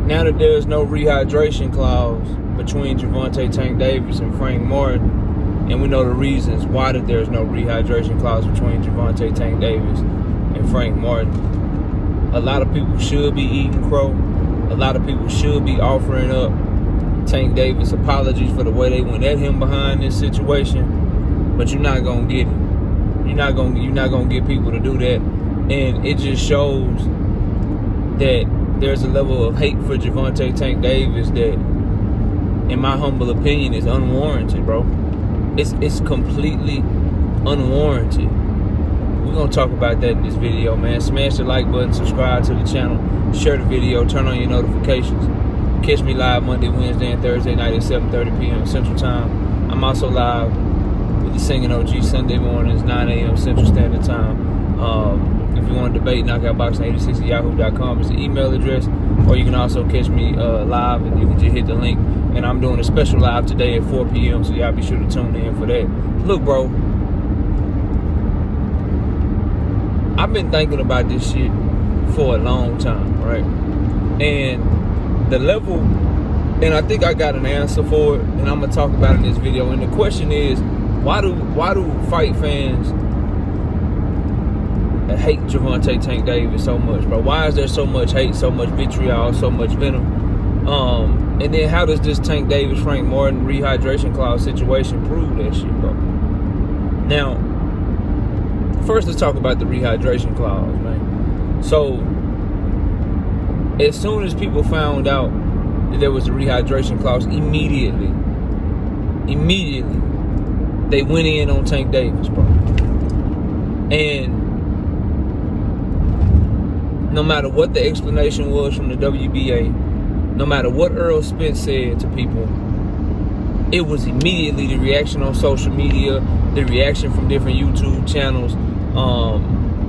now that there's no rehydration clause between Gervonta Tank Davis and Frank Martin, and we know the reasons why that there's no rehydration clause between Gervonta Tank Davis and Frank Martin, a lot of people should be eating crow. A lot of people should be offering up Tank Davis apologies for the way they went at him behind this situation, but you're not gonna get it. You're not gonna get people to do that, and it just shows that there's a level of hate for Gervonta Tank Davis that, in my humble opinion, is unwarranted, bro. It's completely unwarranted. We're gonna talk about that in this video, man. Smash the like button, subscribe to the channel, share the video, turn on your notifications. Catch me live Monday, Wednesday, and Thursday night at 7:30 p.m. Central Time. I'm also live with the Singing OG Sunday mornings, 9 a.m. Central Standard Time. If you want to debate, knockoutboxing86@yahoo.com is the email address, or you can also catch me live, and you can just hit the link. And I'm doing a special live today at 4 p.m., so y'all be sure to tune in for that. Look, bro, I've been thinking about this shit for a long time, right? And the level, and I think I got an answer for it, and I'm gonna talk about it in this video. And the question is, why do fight fans hate Gervonta Tank Davis so much, bro? Why is there so much hate, so much vitriol, so much venom? And then how does this Tank Davis, Frank Martin rehydration clause situation prove that shit, bro? Now, first let's talk about the rehydration clause, man. So, as soon as people found out that there was a rehydration clause, immediately, they went in on Tank Davis, bro. And no matter what the explanation was from the WBA, no matter what Earl Spence said to people, it was immediately the reaction on social media, the reaction from different YouTube channels,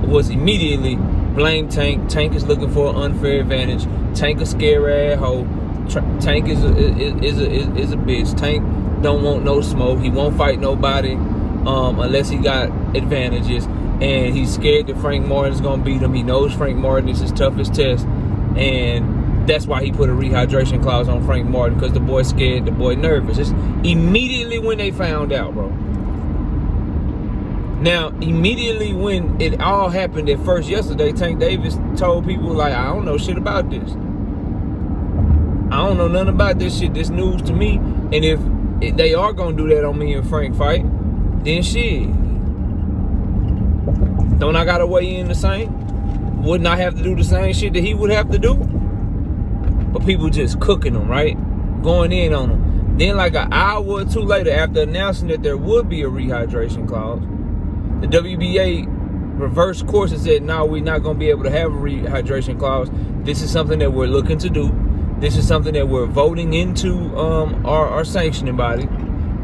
was immediately blame Tank. Tank is looking for an unfair advantage. Tank a scare ass hoe. Tank is a bitch. Tank don't want no smoke. He won't fight nobody unless he got advantages. And he's scared that Frank Martin's gonna beat him. He knows Frank Martin is his toughest test, and that's why he put a rehydration clause on Frank Martin, because the boy's scared, the boy nervous. It's immediately when they found out, bro. Now, immediately when it all happened at first yesterday, Tank Davis told people, like, I don't know shit about this. I don't know nothing about this shit. This news to me. And if they are gonna do that on me and Frank fight, then shit. Don't I gotta weigh in the same? Wouldn't I have to do the same shit that he would have to do? But people just cooking them, right? Going in on them. Then like an hour or two later, after announcing that there would be a rehydration clause, the WBA reversed course and said, no, we're not going to be able to have a rehydration clause. This is something that we're looking to do. This is something that we're voting into our sanctioning body.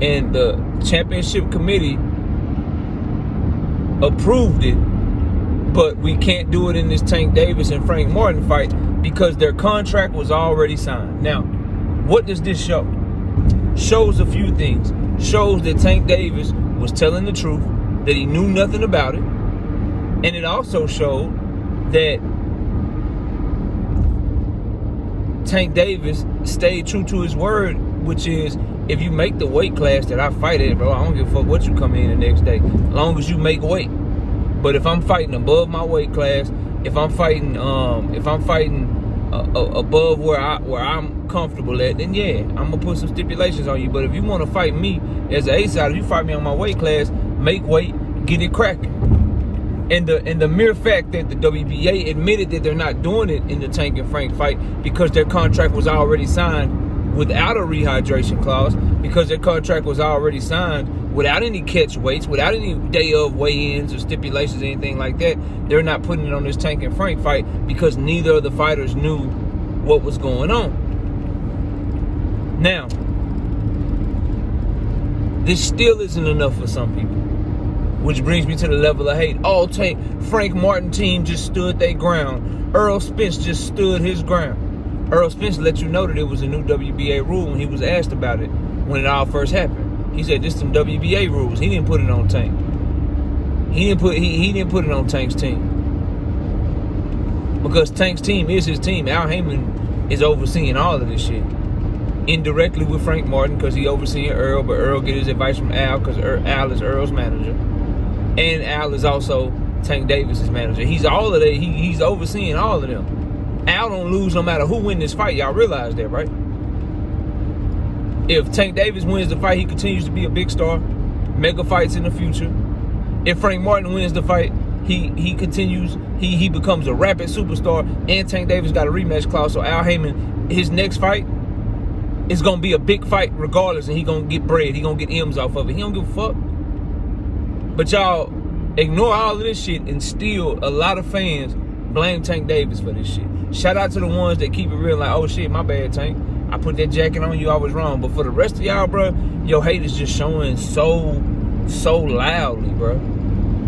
And the championship committee approved it, but we can't do it in this Tank Davis and Frank Martin fight because their contract was already signed. Now, what does this show? Shows a few things. Shows that Tank Davis was telling the truth, that he knew nothing about it. And it also showed that Tank Davis stayed true to his word, which is, if you make the weight class that I fight at, bro, I don't give a fuck what you come in the next day, as long as you make weight. But if I'm fighting above my weight class, if I'm fighting above where I'm comfortable at, then yeah, I'm gonna put some stipulations on you. But if you want to fight me as an A-side, if you fight me on my weight class, make weight, get it cracking. And the mere fact that the WBA admitted that they're not doing it in the Tank and Frank fight because their contract was already signed without a rehydration clause, because their contract was already signed without any catch weights, without any day of weigh-ins or stipulations, anything like that. They're not putting it on this Tank and Frank fight because neither of the fighters knew what was going on. Now, this still isn't enough for some people, which brings me to the level of hate. Oh, Frank Martin team just stood their ground. Earl Spence just stood his ground. Earl Spence let you know that it was a new WBA rule when he was asked about it when it all first happened. He said, this some WBA rules. He didn't put it on Tank. He didn't put it on Tank's team. Because Tank's team is his team. Al Heyman is overseeing all of this shit. Indirectly with Frank Martin, because he overseeing Earl, but Earl get his advice from Al, because Al is Earl's manager. And Al is also Tank Davis' manager. He's all of that. He's overseeing all of them. Al don't lose no matter who win this fight. Y'all realize that, right? If Tank Davis wins the fight, he continues to be a big star. Mega fights in the future. If Frank Martin wins the fight, he continues, he becomes a rapid superstar, and Tank Davis got a rematch clause. So Al Heyman, his next fight is gonna be a big fight regardless, and he gonna get bread. He gonna get M's off of it. He don't give a fuck. But y'all ignore all of this shit, and still a lot of fans blame Tank Davis for this shit. Shout out to the ones that keep it real, like, oh shit, my bad, Tank. I put that jacket on you, I was wrong. But for the rest of y'all, bro, your hate is just showing so loudly, bro.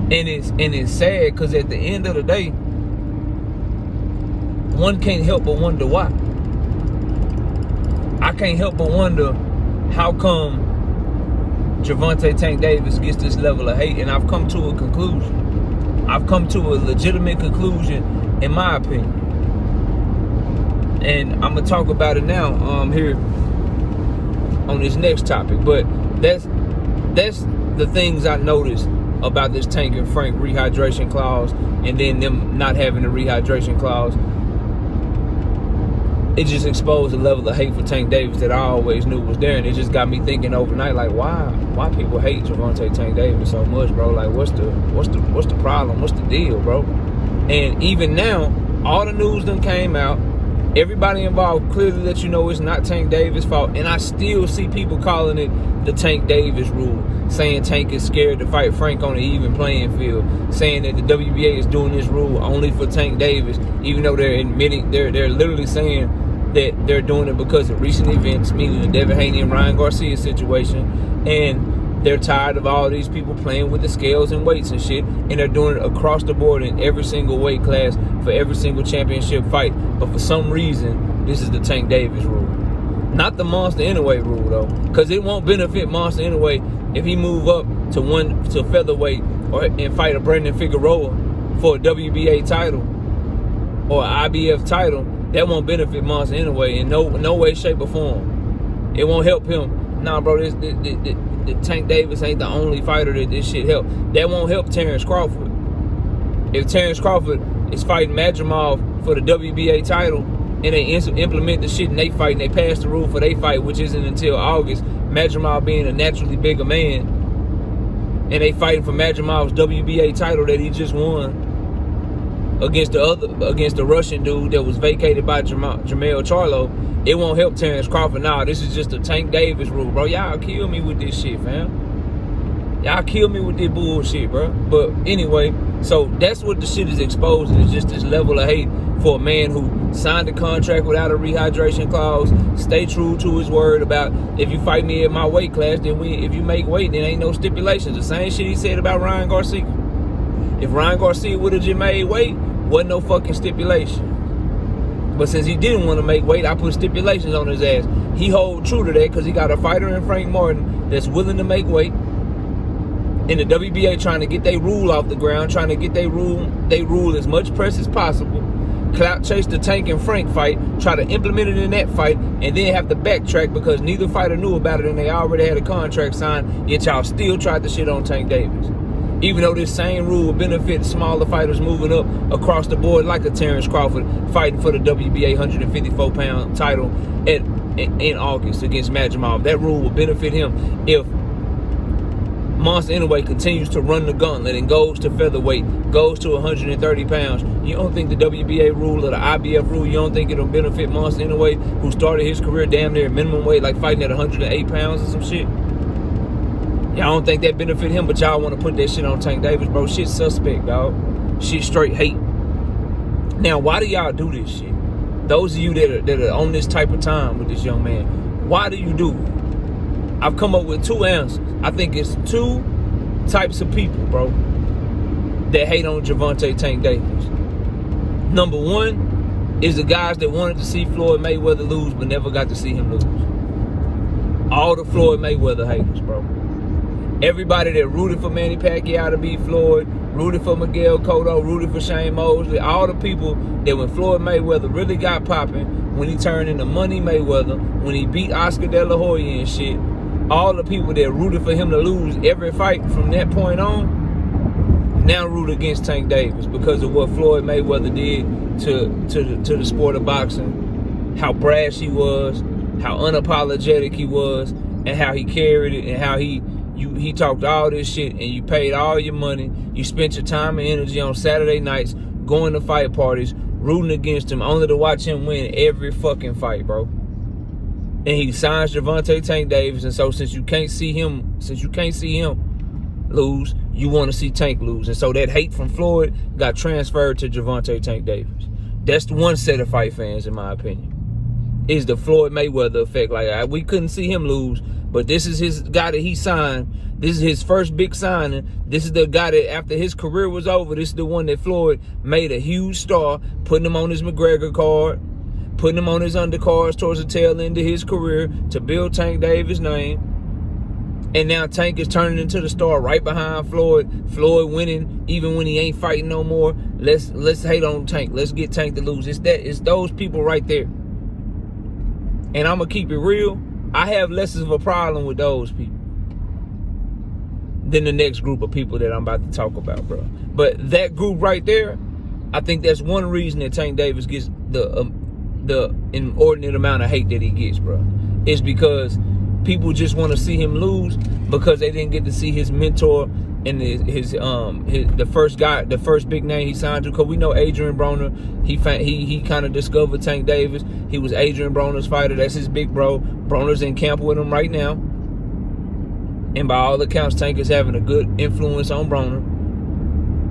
And it's sad, because at the end of the day, one can't help but wonder why. I can't help but wonder how come Gervonta Tank Davis gets this level of hate, and I've come to a conclusion. I've come to a legitimate conclusion, in my opinion. And I'm gonna talk about it now here on this next topic. But that's the things I noticed about this Tank and Frank rehydration clause, and then them not having a rehydration clause. It just exposed a level of hate for Tank Davis that I always knew was there, and it just got me thinking overnight, like, why people hate Gervonta Tank Davis so much, bro? Like, what's the problem? What's the deal, bro? And even now, all the news done came out. Everybody involved clearly let you know it's not Tank Davis' fault, and I still see people calling it the Tank Davis rule, saying Tank is scared to fight Frank on an even playing field, saying that the WBA is doing this rule only for Tank Davis, even though they're admitting, they're literally saying that they're doing it because of recent events, meaning the Devin Haney and Ryan Garcia situation, and they're tired of all these people playing with the scales and weights and shit, and they're doing it across the board in every single weight class for every single championship fight. But for some reason, this is the Tank Davis rule. Not the Monster Anyway rule, though, because it won't benefit Monster Anyway if he move up to featherweight and fight a Brandon Figueroa for a WBA title or an IBF title. That won't benefit Monster Anyway in no way, shape, or form. It won't help him. Nah, bro, the Tank Davis ain't the only fighter that this shit help. That won't help Terrence Crawford. If Terrence Crawford is fighting Madrimov for the WBA title, and they implement the shit and they fight, and they pass the rule for they fight, which isn't until August, Madrimov being a naturally bigger man, and they fighting for Madrimov's WBA title that he just won against the Russian dude that was vacated by Jermell Charlo, it won't help Terrence Crawford. Nah, this is just a Tank Davis rule, bro. Y'all kill me with this shit, fam. Y'all kill me with this bullshit, bro. But anyway, so that's what the shit is exposing. It's just this level of hate for a man who signed a contract without a rehydration clause, stay true to his word about, if you fight me at my weight class, then if you make weight, then ain't no stipulations. The same shit he said about Ryan Garcia. If Ryan Garcia would have just made weight, wasn't no fucking stipulation. But since he didn't want to make weight, I put stipulations on his ass. He hold true to that because he got a fighter in Frank Martin that's willing to make weight. And the WBA trying to get their rule off the ground, trying to get their rule as much press as possible. Clout chase the Tank and Frank fight, try to implement it in that fight, and then have to backtrack because neither fighter knew about it and they already had a contract signed, yet y'all still tried to shit on Tank Davis. Even though this same rule would benefit smaller fighters moving up across the board, like a Terrence Crawford fighting for the WBA 154-pound title in August against Madrimov. That rule will benefit him if Monster Anyway continues to run the gauntlet and goes to featherweight, goes to 130 pounds. You don't think the WBA rule or the IBF rule, you don't think it'll benefit Monster Anyway, who started his career damn near minimum weight, like fighting at 108 pounds or some shit? Y'all don't think that benefit him, but y'all want to put that shit on Tank Davis, bro. Shit suspect, dog. Shit straight hate. Now, why do y'all do this shit? Those of you that are on this type of time with this young man, why do you do it? I've come up with two answers. I think it's two types of people, bro, that hate on Gervonta Tank Davis. Number one is the guys that wanted to see Floyd Mayweather lose but never got to see him lose. All the Floyd Mayweather haters, bro. Everybody that rooted for Manny Pacquiao to beat Floyd, rooted for Miguel Cotto, rooted for Shane Mosley, all the people that when Floyd Mayweather really got popping, when he turned into Money Mayweather, when he beat Oscar De La Hoya and shit, all the people that rooted for him to lose every fight from that point on, now root against Tank Davis because of what Floyd Mayweather did to the sport of boxing, how brash he was, how unapologetic he was, and how he carried it, and how he talked all this shit, and you paid all your money, you spent your time and energy on Saturday nights going to fight parties, rooting against him, only to watch him win every fucking fight, bro. And he signs Gervonta Tank Davis, and so since you can't see him lose, you want to see Tank lose. And so that hate from Floyd got transferred to Gervonta Tank Davis. That's the one set of fight fans, in my opinion, is the Floyd Mayweather effect. Like, we couldn't see him lose, but this is his guy that he signed. This is his first big signing. This is the guy that after his career was over, this is the one that Floyd made a huge star, putting him on his McGregor card, putting him on his undercards towards the tail end of his career to build Tank Davis' name. And now Tank is turning into the star right behind Floyd. Floyd winning even when he ain't fighting no more. Let's hate on Tank. Let's get Tank to lose. It's those people right there. And I'm gonna keep it real. I have less of a problem with those people than the next group of people that I'm about to talk about, bro. But that group right there, I think that's one reason that Tank Davis gets the inordinate amount of hate that he gets, bro. Is because people just want to see him lose because they didn't get to see his mentor and the first big name he signed to. Because we know Adrian Broner, he kind of discovered Tank Davis. He was Adrian Broner's fighter. That's his big bro. Broner's in camp with him right now, and by all accounts, Tank is having a good influence on Broner.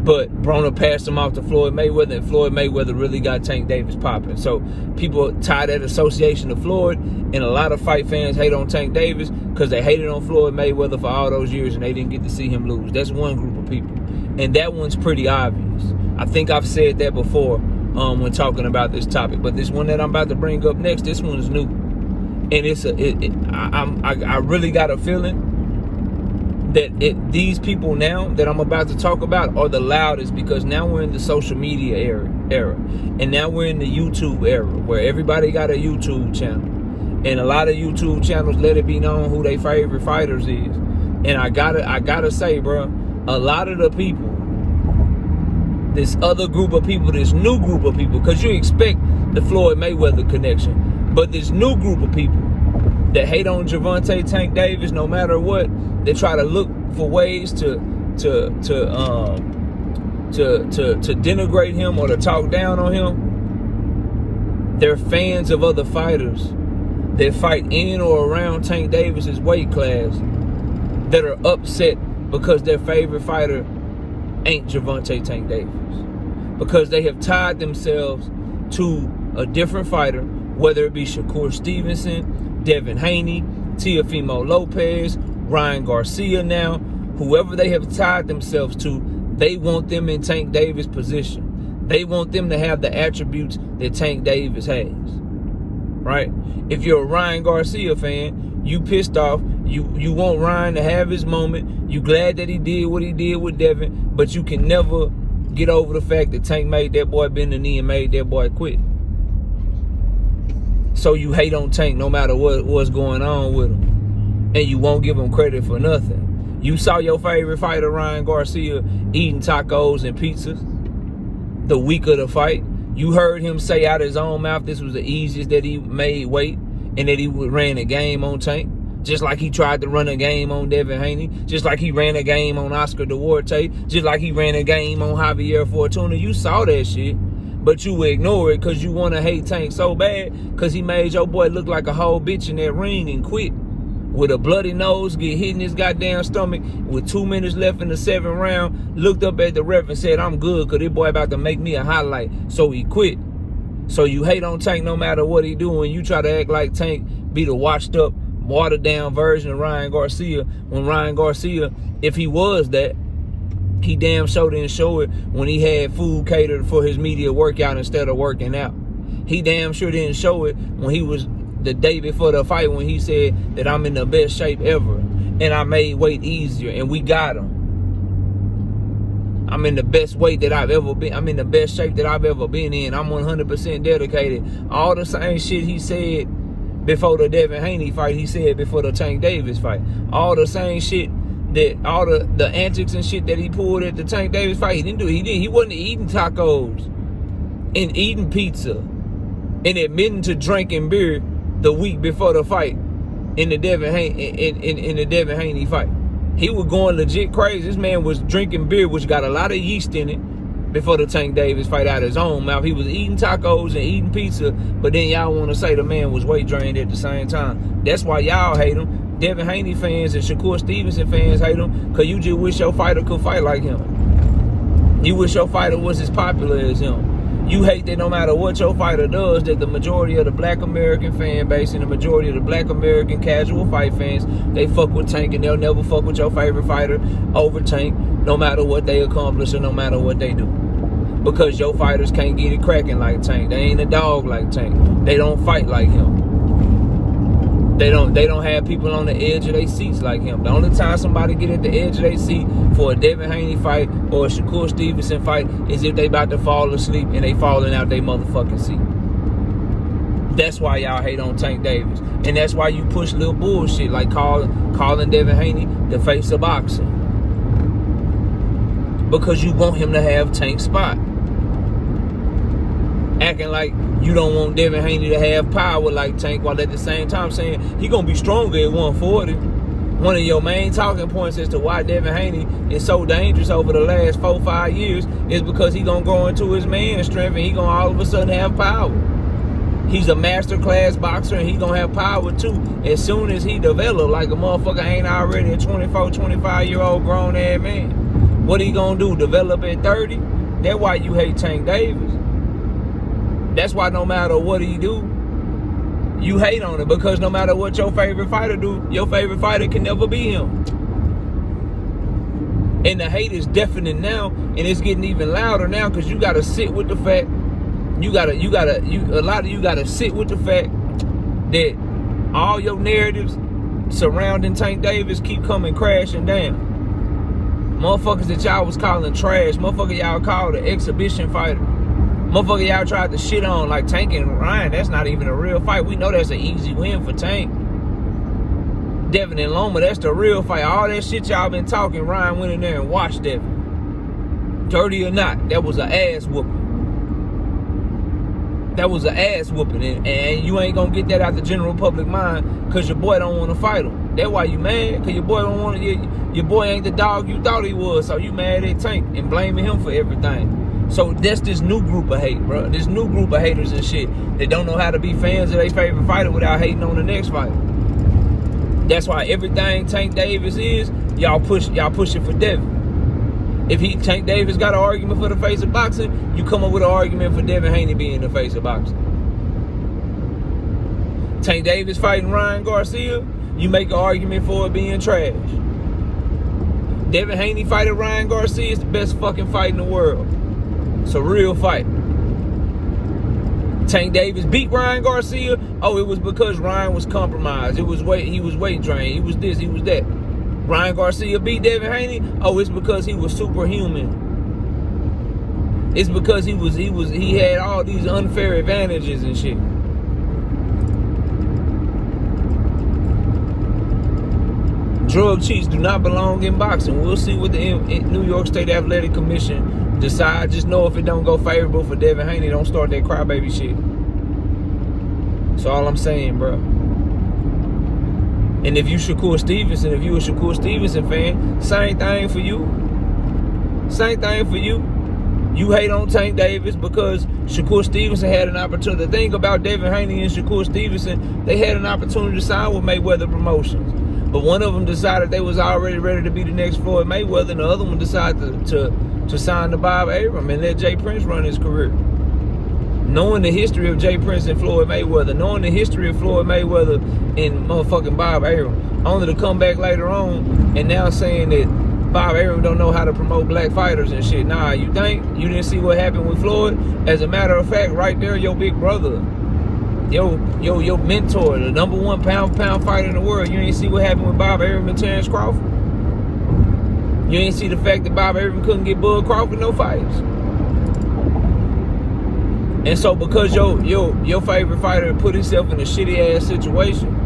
But Broner passed him off to Floyd Mayweather, and Floyd Mayweather really got Tank Davis popping. So people tie that association to Floyd, and a lot of fight fans hate on Tank Davis because they hated on Floyd Mayweather for all those years and they didn't get to see him lose. That's one group of people. And that one's pretty obvious. I think I've said that before when talking about this topic. But this one that I'm about to bring up next, this one's new. And I really got a feeling that these people now that I'm about to talk about are the loudest, because now we're in the social media era, and now we're in the YouTube era where everybody got a YouTube channel, and a lot of YouTube channels let it be known who their favorite fighters is. And I gotta say, bro, a lot of the people, this other group of people, this new group of people, because you expect the Floyd Mayweather connection, but this new group of people that hate on Gervonta Tank Davis no matter what, they try to look for ways to denigrate him or to talk down on him. They're fans of other fighters that fight in or around Tank Davis's weight class that are upset because their favorite fighter ain't Gervonta Tank Davis, because they have tied themselves to a different fighter, whether it be Shakur Stevenson, Devin Haney, Teofimo Lopez, Ryan Garcia now, whoever they have tied themselves to, they want them in Tank Davis' position. They want them to have the attributes that Tank Davis has, right? If you're a Ryan Garcia fan, you pissed off. You want Ryan to have his moment. You glad that he did what he did with Devin, but you can never get over the fact that Tank made that boy bend the knee and made that boy quit. So you hate on Tank no matter what's going on with him. And you won't give him credit for nothing. You saw your favorite fighter, Ryan Garcia, eating tacos and pizzas the week of the fight. You heard him say out of his own mouth this was the easiest that he made weight, and that he ran a game on Tank. Just like he tried to run a game on Devin Haney. Just like he ran a game on Oscar Duarte. Just like he ran a game on Javier Fortuna. You saw that shit. But you ignore it because you want to hate Tank so bad because he made your boy look like a whole bitch in that ring and quit. With a bloody nose, get hit in his goddamn stomach, with 2 minutes left in the 7th round, looked up at the ref and said, I'm good because this boy about to make me a highlight. So he quit. So you hate on Tank no matter what he do, and you try to act like Tank be the washed up, watered down version of Ryan Garcia, when Ryan Garcia, if he was that, he damn sure didn't show it when he had food catered for his media workout instead of working out. He damn sure didn't show it when he was the day before the fight, when he said that I'm in the best shape ever and I made weight easier and we got him. I'm in the best weight that I've ever been. I'm in the best shape that I've ever been in. I'm 100% dedicated. All the same shit he said before the Devin Haney fight, he said before the Tank Davis fight. All the same shit that all the antics and shit that he pulled at the Tank Davis fight, he didn't do. He wasn't eating tacos and eating pizza and admitting to drinking beer the week before the fight in the Devin Haney fight. He was going legit crazy. This man was drinking beer, which got a lot of yeast in it, before the Tank Davis fight out of his own mouth. He was eating tacos and eating pizza, but then y'all want to say the man was weight drained at the same time. That's why y'all hate him. Devin Haney fans and Shakur Stevenson fans hate him, because you just wish your fighter could fight like him. You wish your fighter was as popular as him. You hate that no matter what your fighter does, that the majority of the black American fan base and the majority of the black American casual fight fans, they fuck with Tank, and they'll never fuck with your favorite fighter over Tank, no matter what they accomplish or no matter what they do. Because your fighters can't get it cracking like Tank. They ain't a dog like Tank. They don't fight like him. They don't have people on the edge of their seats like him. The only time somebody get at the edge of their seat for a Devin Haney fight or a Shakur Stevenson fight is if they about to fall asleep and they falling out their motherfucking seat. That's why y'all hate on Tank Davis. And that's why you push little bullshit like calling Devin Haney the face of boxing. Because you want him to have Tank's spot. Acting like you don't want Devin Haney to have power like Tank, while at the same time saying he gonna be stronger at 140. One of your main talking points as to why Devin Haney is so dangerous over the last 4-5 years is because he gonna grow into his man strength and he gonna all of a sudden have power. He's a master class boxer and he gonna have power too as soon as he develop, like a motherfucker ain't already a 24, 25-year-old grown ass man. What he gonna do, develop at 30? That's why you hate Tank Davis. That's why no matter what he do, you hate on it, because no matter what your favorite fighter do, your favorite fighter can never be him. And the hate is deafening now, and it's getting even louder now, because you gotta sit with the fact, a lot of you gotta sit with the fact that all your narratives surrounding Tank Davis keep coming crashing down. Motherfuckers that y'all was calling trash, motherfucker y'all called an exhibition fighter. Motherfucker y'all tried to shit on like Tank and Ryan. That's not even a real fight. We know that's an easy win for Tank. Devin and Loma, that's the real fight. All that shit y'all been talking, Ryan went in there and watched Devin. Dirty or not, that was an ass whooping. That was an ass whooping. And you ain't gonna get that out the general public mind because your boy don't want to fight him. That's why you mad, because your boy don't want to. Your boy ain't the dog you thought he was, so you mad at Tank and blaming him for everything. So that's this new group of hate, bro. This new group of haters and shit. They don't know how to be fans of their favorite fighter without hating on the next fighter. That's why everything Tank Davis is, y'all push it for Devin. If Tank Davis got an argument for the face of boxing, you come up with an argument for Devin Haney being the face of boxing. Tank Davis fighting Ryan Garcia, you make an argument for it being trash. Devin Haney fighting Ryan Garcia is the best fucking fight in the world. It's a real fight. Tank Davis beat Ryan Garcia. Oh, it was because Ryan was compromised. He was weight drained. He was this, he was that. Ryan Garcia beat Devin Haney. Oh, it's because he was superhuman. It's because he had all these unfair advantages and shit. Drug cheats do not belong in boxing. We'll see what the New York State Athletic Commission decide. Just know if it don't go favorable for Devin Haney, don't start that crybaby shit. That's all I'm saying, bro. And if you Shakur Stevenson, if you a Shakur Stevenson fan, same thing for you. Same thing for you. You hate on Tank Davis because Shakur Stevenson had an opportunity. The thing about Devin Haney and Shakur Stevenson, they had an opportunity to sign with Mayweather Promotions. But one of them decided they was already ready to be the next Floyd Mayweather, and the other one decided to sign to Bob Arum and let Jay Prince run his career. Knowing the history of Jay Prince and Floyd Mayweather, knowing the history of Floyd Mayweather and motherfucking Bob Arum, only to come back later on and now saying that Bob Arum don't know how to promote black fighters and shit. Nah, you think? You didn't see what happened with Floyd? As a matter of fact, right there, your big brother, your mentor, the #1 pound-for-pound fighter in the world, you ain't see what happened with Bob Arum and Terrence Crawford? You ain't see the fact that Bob Arum couldn't get Bud Crawford no fights. And so because your favorite fighter put himself in a shitty ass situation,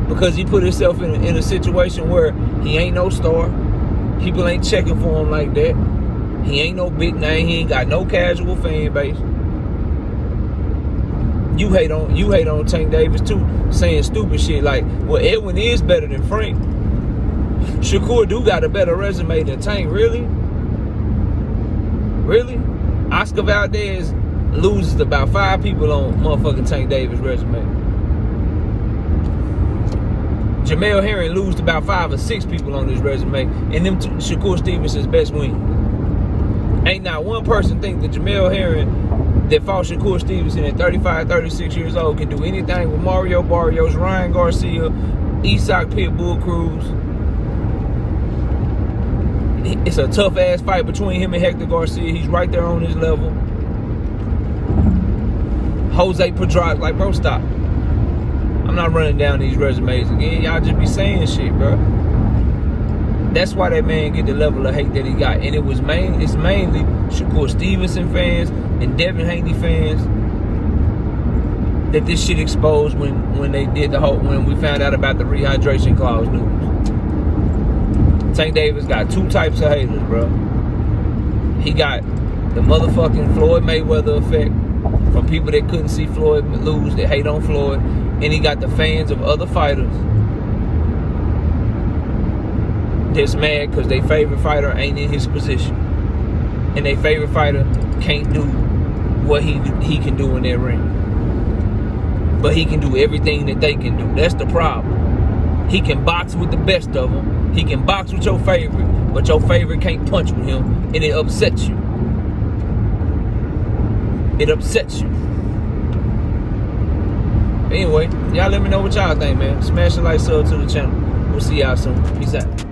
because he put himself in a situation where he ain't no star, people ain't checking for him like that, he ain't no big name, he ain't got no casual fan base. You hate on Tank Davis too, saying stupid shit like, well, Edwin is better than Frank. Shakur do got a better resume than Tank. Really? Oscar Valdez loses about 5 people on motherfucking Tank Davis' resume. Jamel Herring loses about 5 or 6 people on his resume, and them Shakur Stevenson's best win. Ain't not one person think that Jamel Herring that fought Shakur Stevenson at 35, 36 years old can do anything with Mario Barrios, Ryan Garcia, Isak Pitbull Cruz. It's a tough ass fight between him and Hector Garcia. He's right there on his level. Jose Pedraza, like, bro, stop. I'm not running down these resumes again. Y'all just be saying shit, bro. That's why that man get the level of hate that he got. And it's mainly Shakur Stevenson fans and Devin Haney fans that this shit exposed when they did when we found out about the rehydration clause news. Tank Davis got 2 types of haters, bro. He got the motherfucking Floyd Mayweather effect from people that couldn't see Floyd lose, that hate on Floyd. And he got the fans of other fighters that's mad because their favorite fighter ain't in his position. And their favorite fighter can't do what he can do in that ring. But he can do everything that they can do. That's the problem. He can box with the best of them. He can box with your favorite, but your favorite can't punch with him, and it upsets you. It upsets you. Anyway, y'all let me know what y'all think, man. Smash the like, sub to the channel. We'll see y'all soon. Peace out.